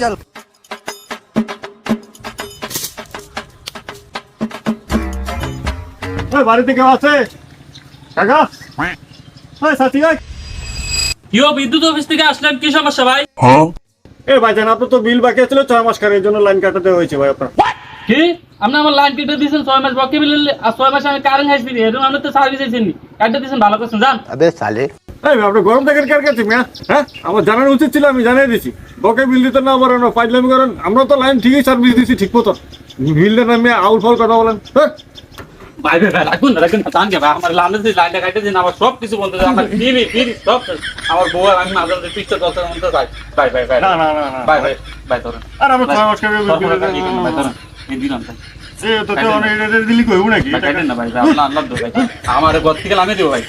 चल বাড়িতে কেউ আছে কাকা? সাথী ভাই, ইয়ো বিদ্যুৎ অফিস থেকে আসলেন, কি সমস্যা ভাই? ভাইজান আপনার তো বিল বাকি ছিল 6 মাস কার, এই জন্য লাইন কাটাতে হয়েছে ভাই আপনার। কি আপনি আমার লাইন কেটে দিয়েছেন 6 মাস বাকি বিল, আর 6 মাস আমি কারেন্ট হাইছি এরকম আপনি তো সার্ভিস আইছেন নি, কাটতে দিয়েছেন, ভালো করছেন যান। अबे साले আপনি গরম থাকেন কার কাছে মিয়া? হ্যাঁ, আমার জানার উচিত ছিল, আমি জানিয়ে দিছি। বকে বিল দিতে না পারেন, ফাইজলামি করেন। আমরা তো লাইন ঠিকই সার্ভিস দিছি ঠিক মতো, বিল দেন না মিয়া, আউল ফাউল কথা বলেন। ভাই ভাই ভাই রাখুন না, রাখুন না, জান কে ভাই আমার লাইনটা কাটতে দিন, আমার সব কিছু বলতে আমার ফিরি সব আমার বউ আর আমি মাঝে মাঝে পিছতে চলতে মতো ভাই ভাই ভাই ভাই না না না না ভাই ভাই ভাই ধরেন, আর আমরা 6 মাস কার ভাই ধরেন এই দিলাম ভাই তো অনেক দিলি কইব নাকি? ভাই কাটেন না ভাই, আল্লাহ আল্লাহ দো ভাই, আমার ঘর থেকে লামে দিও ভাই।